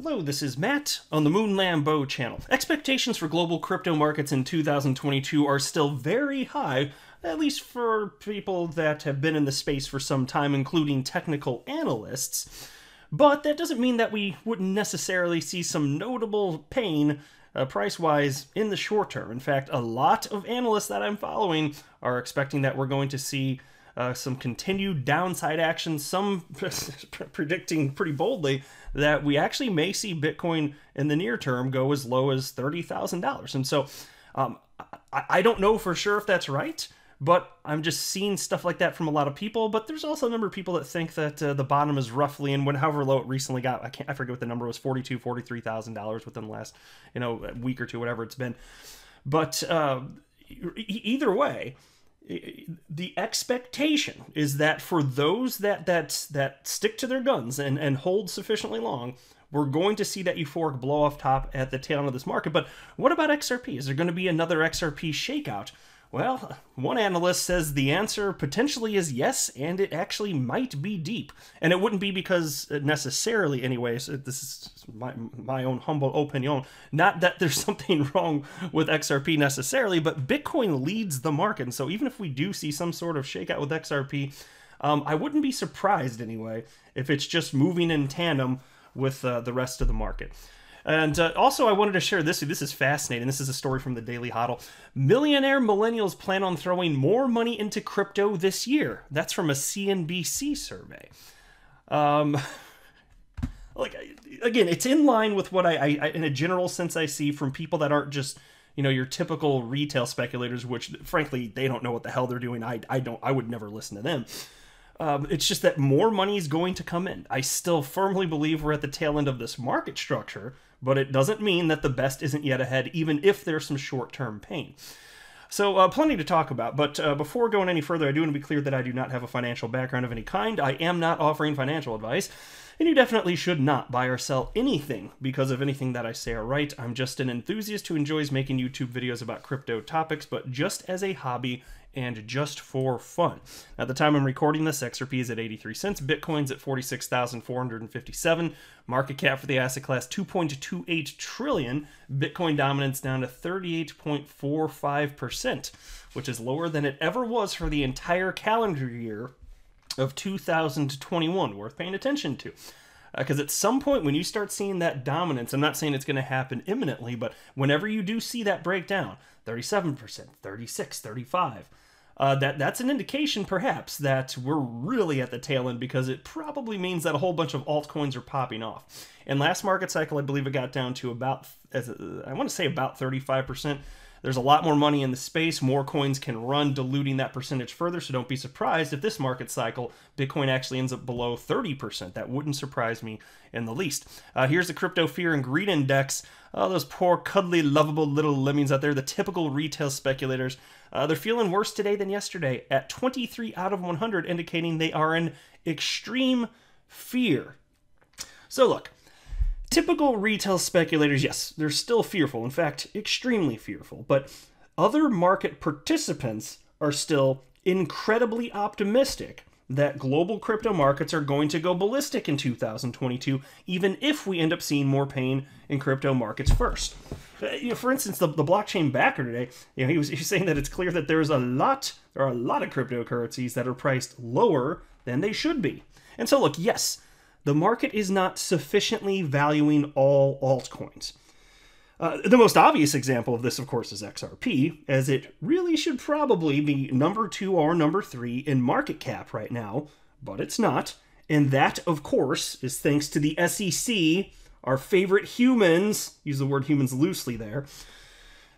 Hello, this is Matt on the Moon Lambeau channel. Expectations for global crypto markets in 2022 are still very high, at least for people that have been in the space for some time, including technical analysts. But that doesn't mean that we wouldn't necessarily see some notable pain price-wise in the short term. In fact, a lot of analysts that I'm following are expecting that we're going to see some continued downside action, some predicting pretty boldly that we actually may see Bitcoin in the near term go as low as $30,000. And so I don't know for sure if that's right, but I'm just seeing stuff like that from a lot of people. But there's also a number of people that think that the bottom is roughly, and however low it recently got, I forget what the number was, $43,000 within the last week or two, whatever it's been. But either way, the expectation is that for those that stick to their guns and hold sufficiently long, we're going to see that euphoric blow off top at the tail end of this market. But what about XRP? Is there going to be another XRP shakeout? Well, one analyst says the answer potentially is yes, and it actually might be deep. And it wouldn't be because necessarily, anyways, this is my own humble opinion, not that there's something wrong with XRP necessarily, but Bitcoin leads the market. And so even if we do see some sort of shakeout with XRP, I wouldn't be surprised anyway if it's just moving in tandem with the rest of the market. And also, I wanted to share this. This is fascinating. This is a story from the Daily Hodl. Millionaire Millennials plan on throwing more money into crypto this year. That's from a CNBC survey. Again, it's in line with what I in a general sense, I see from people that aren't just, your typical retail speculators, which, frankly, they don't know what the hell they're doing. I would never listen to them. It's just that more money is going to come in. I still firmly believe we're at the tail end of this market structure, but it doesn't mean that the best isn't yet ahead, even if there's some short-term pain. So plenty to talk about, but before going any further, I do want to be clear that I do not have a financial background of any kind. I am not offering financial advice, and you definitely should not buy or sell anything because of anything that I say or write. I'm just an enthusiast who enjoys making YouTube videos about crypto topics, but just as a hobby and just for fun. At the time I'm recording this, XRP is at 83 cents, Bitcoin's at 46,457, market cap for the asset class 2.28 trillion, Bitcoin dominance down to 38.45%, which is lower than it ever was for the entire calendar year of 2021, worth paying attention to. Because at some point when you start seeing that dominance, I'm not saying it's going to happen imminently, but whenever you do see that breakdown, 37%, 36, 35, that's an indication perhaps that we're really at the tail end, because it probably means that a whole bunch of altcoins are popping off. In last market cycle, I believe it got down to about, I want to say about 35%. There's a lot more money in the space, more coins can run, diluting that percentage further, so don't be surprised if this market cycle, Bitcoin actually ends up below 30%. That wouldn't surprise me in the least. Here's the Crypto Fear and Greed Index. Oh, those poor, cuddly, lovable little lemmings out there, the typical retail speculators. They're feeling worse today than yesterday at 23 out of 100, indicating they are in extreme fear. So look, typical retail speculators, yes, they're still fearful, in fact, extremely fearful, but other market participants are still incredibly optimistic that global crypto markets are going to go ballistic in 2022, even if we end up seeing more pain in crypto markets first. For instance, the blockchain backer today, he was saying that it's clear that there are a lot of cryptocurrencies that are priced lower than they should be. And so look, yes, the market is not sufficiently valuing all altcoins. The most obvious example of this, of course, is XRP, as it really should probably be number 2 or number 3 in market cap right now, but it's not. And that, of course, is thanks to the SEC, our favorite humans, use the word humans loosely there.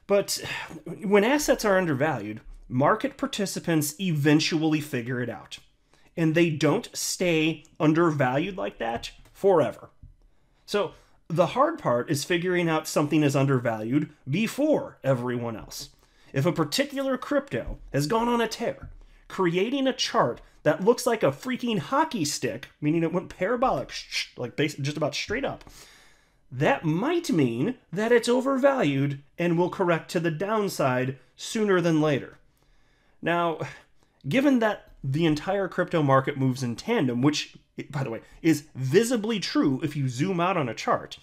But when assets are undervalued, market participants eventually figure it out. And they don't stay undervalued like that forever. So the hard part is figuring out something is undervalued before everyone else. If a particular crypto has gone on a tear, creating a chart that looks like a freaking hockey stick, meaning it went parabolic, like just about straight up, that might mean that it's overvalued and will correct to the downside sooner than later. Now, given that the entire crypto market moves in tandem, which by the way, is visibly true if you zoom out on a chart.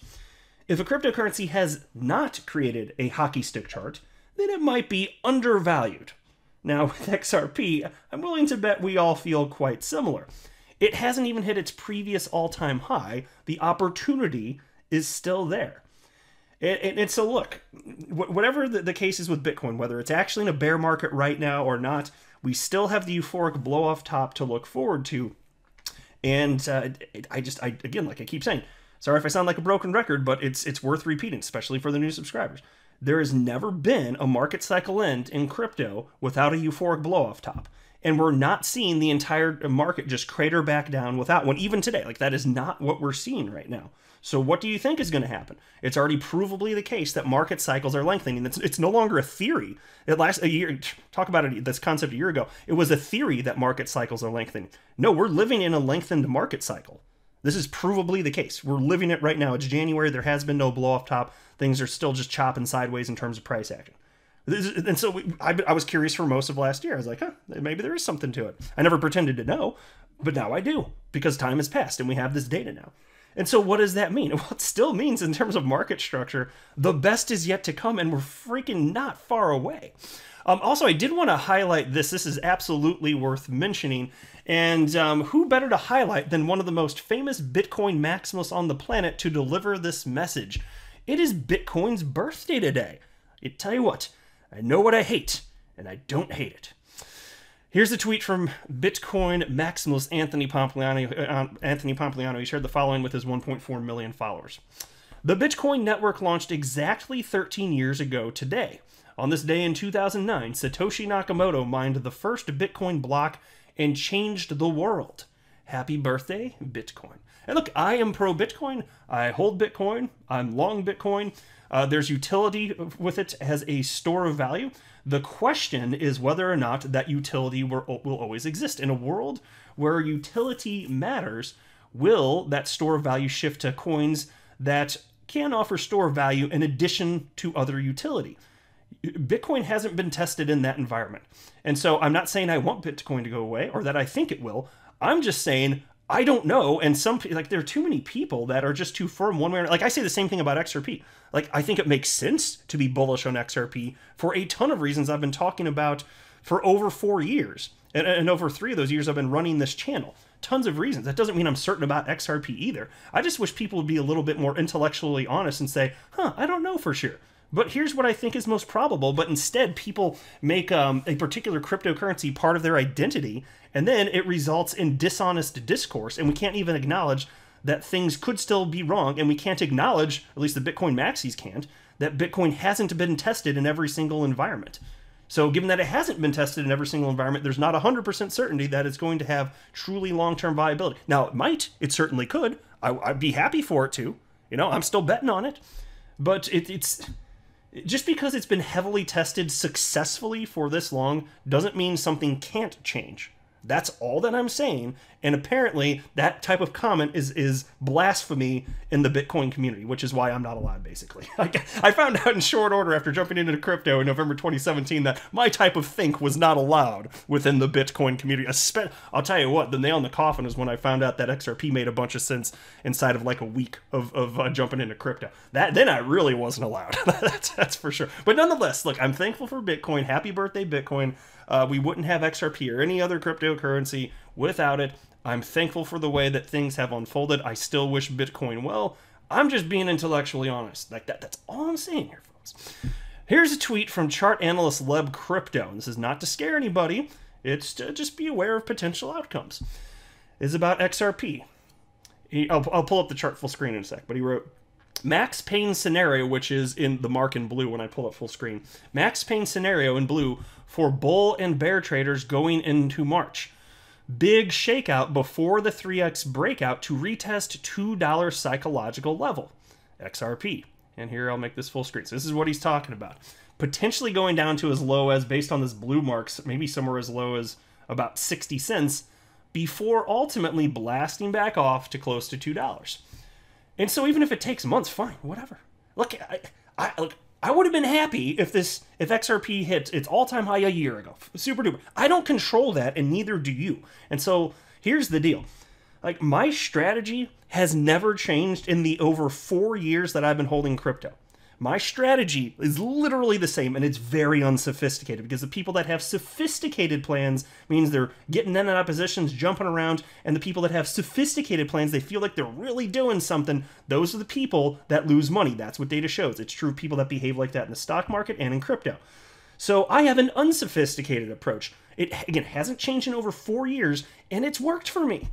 If a cryptocurrency has not created a hockey stick chart, then it might be undervalued. Now, with XRP, I'm willing to bet we all feel quite similar. It hasn't even hit its previous all-time high. The opportunity is still there. And so look, whatever the case is with Bitcoin, whether it's actually in a bear market right now or not, we still have the euphoric blow-off top to look forward to. And again, like I keep saying, sorry if I sound like a broken record, but it's worth repeating, especially for the new subscribers. There has never been a market cycle end in crypto without a euphoric blow-off top. And we're not seeing the entire market just crater back down without one, even today. Like, that is not what we're seeing right now. So what do you think is going to happen? It's already provably the case that market cycles are lengthening. It's no longer a theory. It lasts a year. Talk about it, this concept a year ago. It was a theory that market cycles are lengthening. No, we're living in a lengthened market cycle. This is provably the case. We're living it right now. It's January. There has been no blow-off top. Things are still just chopping sideways in terms of price action. And so I was curious for most of last year. I was like, maybe there is something to it. I never pretended to know, but now I do, because time has passed and we have this data now. And so what does that mean? Well, it still means, in terms of market structure, the best is yet to come, and we're freaking not far away. Also, I did want to highlight this. This is absolutely worth mentioning. And who better to highlight than one of the most famous Bitcoin maximalists on the planet to deliver this message? It is Bitcoin's birthday today. I tell you what, I know what I hate, and I don't hate it. Here's a tweet from Bitcoin maximalist Anthony Pompliano. He shared the following with his 1.4 million followers. The Bitcoin network launched exactly 13 years ago today. On this day in 2009, Satoshi Nakamoto mined the first Bitcoin block and changed the world. Happy birthday, Bitcoin. And look, I am pro-Bitcoin. I hold Bitcoin. I'm long Bitcoin. There's utility with it as a store of value. The question is whether or not that utility will always exist. In a world where utility matters, will that store of value shift to coins that can offer store value in addition to other utility? Bitcoin hasn't been tested in that environment. And so I'm not saying I want Bitcoin to go away or that I think it will. I'm just saying I don't know. And there are too many people that are just too firm one way or another. Like, I say the same thing about XRP. Like, I think it makes sense to be bullish on XRP for a ton of reasons I've been talking about for over 4 years. And over 3 of those years I've been running this channel. Tons of reasons. That doesn't mean I'm certain about XRP either. I just wish people would be a little bit more intellectually honest and say, I don't know for sure. But here's what I think is most probable. But instead, people make a particular cryptocurrency part of their identity, and then it results in dishonest discourse, and we can't even acknowledge that things could still be wrong, and we can't acknowledge, at least the Bitcoin maxis can't, that Bitcoin hasn't been tested in every single environment. So given that it hasn't been tested in every single environment, there's not 100% certainty that it's going to have truly long-term viability. Now, it might. It certainly could. I'd be happy for it to. I'm still betting on it. But it's just because it's been heavily tested successfully for this long doesn't mean something can't change. That's all that I'm saying. And apparently that type of comment is blasphemy in the Bitcoin community, which is why I'm not allowed, basically. I found out in short order after jumping into crypto in November 2017 that my type of think was not allowed within the Bitcoin community. I'll tell you what, the nail in the coffin is when I found out that XRP made a bunch of sense inside of like a week of jumping into crypto. Then I really wasn't allowed. That's for sure. But nonetheless, look, I'm thankful for Bitcoin. Happy birthday, Bitcoin. We wouldn't have XRP or any other cryptocurrency without it. I'm thankful for the way that things have unfolded. I still wish Bitcoin well. I'm just being intellectually honest. Like that's all I'm saying here, folks. Here's a tweet from chart analyst Leb Crypto. And this is not to scare anybody. It's to just be aware of potential outcomes. It's about XRP. I'll pull up the chart full screen in a sec, but he wrote, Max Payne scenario, which is in the mark in blue when I pull up full screen. Max Payne scenario in blue for bull and bear traders going into March. Big shakeout before the 3x breakout to retest $2 psychological level. XRP. And here I'll make this full screen. So this is what he's talking about. Potentially going down to as low as, based on this blue marks, maybe somewhere as low as about 60 cents before ultimately blasting back off to close to $2. And so even if it takes months, fine, whatever. Look, I would have been happy if XRP hit its all-time high a year ago. Super duper. I don't control that, and neither do you. And so here's the deal. Like, my strategy has never changed in the over 4 years that I've been holding crypto. My strategy is literally the same, and it's very unsophisticated, because the people that have sophisticated plans means they're getting in and out of positions, jumping around, and the people that have sophisticated plans, they feel like they're really doing something. Those are the people that lose money. That's what data shows. It's true of people that behave like that in the stock market and in crypto. So I have an unsophisticated approach. It, again, hasn't changed in over 4 years, and it's worked for me.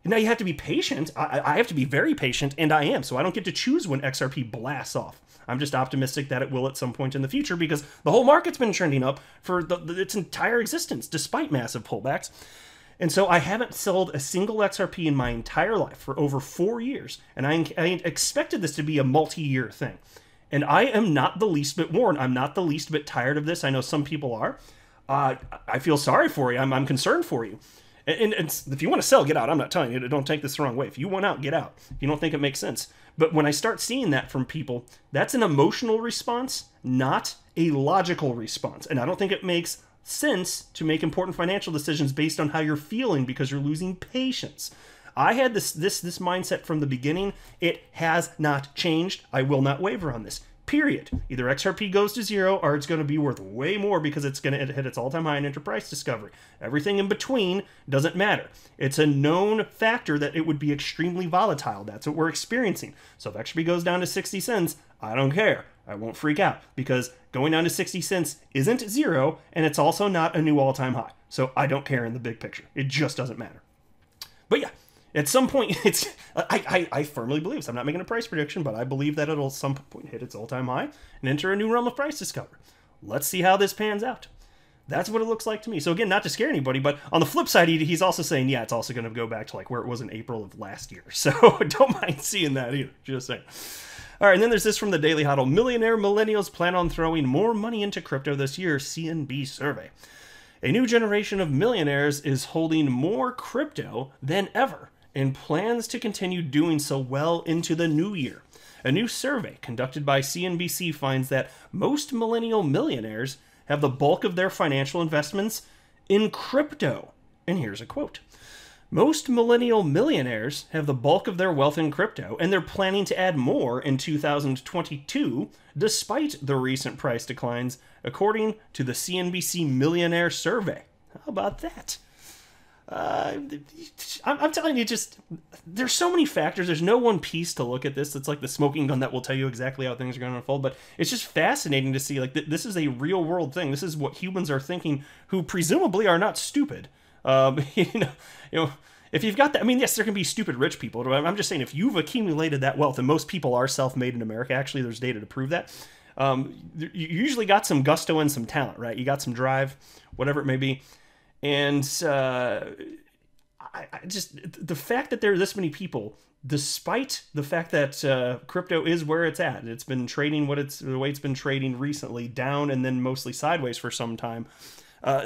Now, you have to be patient. I have to be very patient, and I am. So I don't get to choose when XRP blasts off. I'm just optimistic that it will at some point in the future, because the whole market's been trending up for its entire existence, despite massive pullbacks. And so I haven't sold a single XRP in my entire life for over 4 years. And I expected this to be a multi-year thing. And I am not the least bit worn. I'm not the least bit tired of this. I know some people are. I feel sorry for you. I'm concerned for you. And if you want to sell, get out. I'm not telling you. Don't take this the wrong way. If you want out, get out. If you don't think it makes sense. But when I start seeing that from people, that's an emotional response, not a logical response. And I don't think it makes sense to make important financial decisions based on how you're feeling, because you're losing patience. I had this mindset from the beginning. It has not changed. I will not waver on this. Period. Either XRP goes to zero, or it's going to be worth way more, because it's going to hit its all-time high in enterprise discovery. Everything in between doesn't matter. It's a known factor that it would be extremely volatile. That's what we're experiencing. So if XRP goes down to 60 cents, I don't care. I won't freak out, because going down to 60 cents isn't zero, and it's also not a new all-time high. So I don't care in the big picture. It just doesn't matter. But yeah. At some point, I firmly believe, so I'm not making a price prediction, but I believe that it'll at some point hit its all-time high and enter a new realm of price discovery. Let's see how this pans out. That's what it looks like to me. So again, not to scare anybody, but on the flip side, he's also saying, yeah, it's also going to go back to like where it was in April of last year. So don't mind seeing that either, just saying. All right, and then there's this from the Daily Huddle. Millionaire Millennials plan on throwing more money into crypto this year, CNB survey. A new generation of millionaires is holding more crypto than ever, and plans to continue doing so well into the new year. A new survey conducted by CNBC finds that most millennial millionaires have the bulk of their financial investments in crypto. And here's a quote. Most millennial millionaires have the bulk of their wealth in crypto, and they're planning to add more in 2022, despite the recent price declines, according to the CNBC Millionaire Survey. How about that? I'm telling you, just there's so many factors. There's no one piece to look at this. It's like the smoking gun that will tell you exactly how things are going to unfold. But it's just fascinating to see, like, this is a real world thing. This is what humans are thinking, who presumably are not stupid. You know, if you've got that, I mean, yes, there can be stupid rich people. I'm just saying, if you've accumulated that wealth, and most people are self-made in America, actually, there's data to prove that. You usually got some gusto and some talent, right? You got some drive, whatever it may be. And I just, the fact that there are this many people, despite the fact that crypto is where it's at, it's been trading the way it's been trading recently, down and then mostly sideways for some time,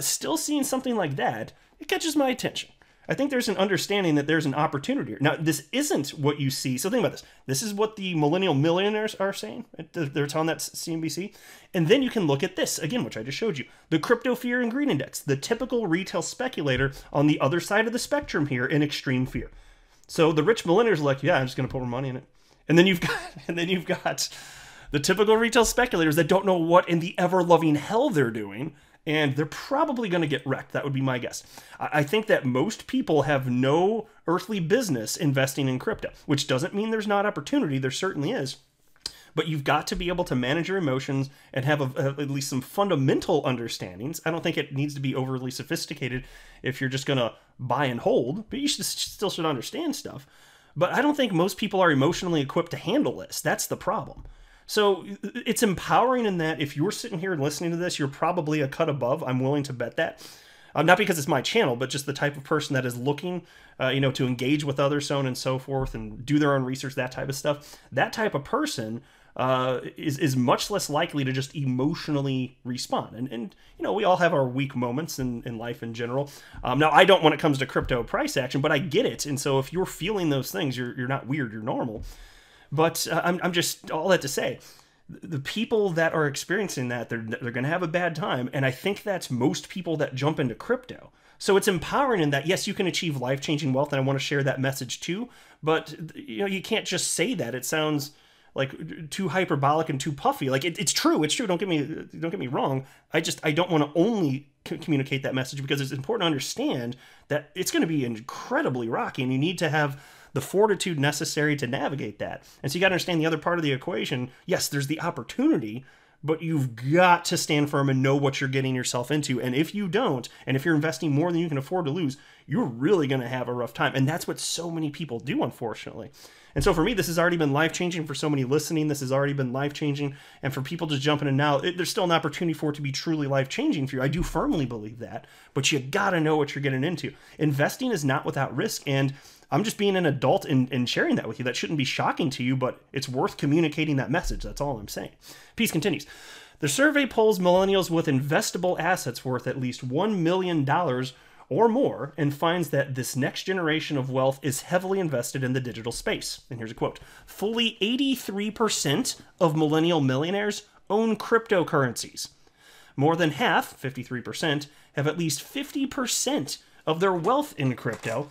still seeing something like that, it catches my attention. I think there's an understanding that there's an opportunity here. Now, this isn't what you see. So think about this. This is what the Millennial Millionaires are saying. They're telling that CNBC. And then you can look at this, again, which I just showed you. The Crypto Fear and Greed Index, the typical retail speculator on the other side of the spectrum here in extreme fear. So the rich millennials are like, yeah, I'm just going to put more money in it. And then you've got the typical retail speculators that don't know what in the ever-loving hell they're doing. And they're probably going to get wrecked. That would be my guess. I think that most people have no earthly business investing in crypto, which doesn't mean there's not opportunity. There certainly is. But you've got to be able to manage your emotions and have at least some fundamental understandings. I don't think it needs to be overly sophisticated if you're just going to buy and hold, but you still should understand stuff. But I don't think most people are emotionally equipped to handle this. That's the problem. So it's empowering in that if you're sitting here and listening to this, you're probably a cut above. I'm willing to bet that. Not because it's my channel, but just the type of person that is looking, to engage with others, so on and so forth, and do their own research, that type of stuff. That type of person is much less likely to just emotionally respond. And we all have our weak moments in life in general. Now, I don't when it comes to crypto price action, but I get it. And so if you're feeling those things, you're not weird, you're normal. But I'm just, all that to say, the people that are experiencing that, they're going to have a bad time. And I think that's most people that jump into crypto. So it's empowering in that, yes, you can achieve life-changing wealth, and I want to share that message too, but you can't just say that. It sounds like too hyperbolic and too puffy. Like it's true. Don't get me wrong. I don't want to only communicate that message, because it's important to understand that it's going to be incredibly rocky, and you need to have the fortitude necessary to navigate that. And so you got to understand the other part of the equation. Yes, there's the opportunity, but you've got to stand firm and know what you're getting yourself into. And if you don't, and if you're investing more than you can afford to lose, you're really going to have a rough time. And that's what so many people do, unfortunately. And so for me, this has already been life-changing. For so many listening, this has already been life-changing. And for people just jumping in now, there's still an opportunity for it to be truly life-changing for you. I do firmly believe that. But you got to know what you're getting into. Investing is not without risk. And I'm just being an adult and sharing that with you. That shouldn't be shocking to you, but it's worth communicating that message. That's all I'm saying. Piece continues. The survey polls millennials with investable assets worth at least $1 million or more, and finds that this next generation of wealth is heavily invested in the digital space. And here's a quote. Fully 83% of millennial millionaires own cryptocurrencies. More than half, 53%, have at least 50% of their wealth in crypto,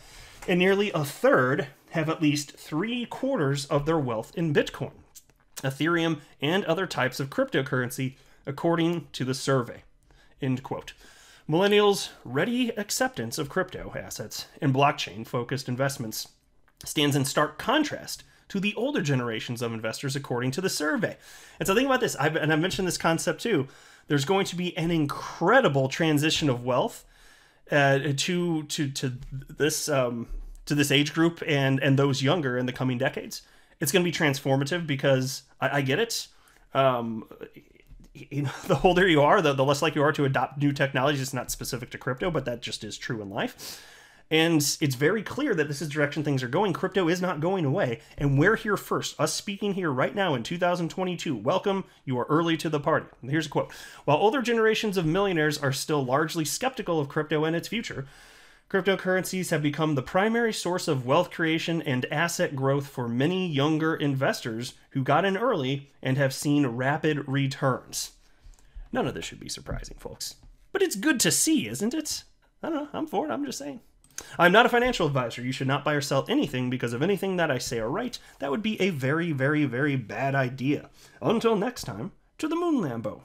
and nearly a third have at least 3/4 of their wealth in Bitcoin, Ethereum, and other types of cryptocurrency, according to the survey. End quote. Millennials' ready acceptance of crypto assets and blockchain-focused investments stands in stark contrast to the older generations of investors, according to the survey. And so think about this, and I mentioned this concept too. There's going to be an incredible transition of wealth to this age group and those younger in the coming decades. It's going to be transformative, because I get it. The older you are, the less likely you are to adopt new technologies. It's not specific to crypto, but that just is true in life. And it's very clear that this is the direction things are going. Crypto is not going away, and we're here first. Us speaking here right now in 2022. Welcome, you are early to the party. Here's a quote. While older generations of millionaires are still largely skeptical of crypto and its future, cryptocurrencies have become the primary source of wealth creation and asset growth for many younger investors who got in early and have seen rapid returns. None of this should be surprising, folks. But it's good to see, isn't it? I don't know. I'm for it. I'm just saying. I'm not a financial advisor. You should not buy or sell anything because of anything that I say or write. That would be a very, very, very bad idea. Until next time, to the moon, Lambo.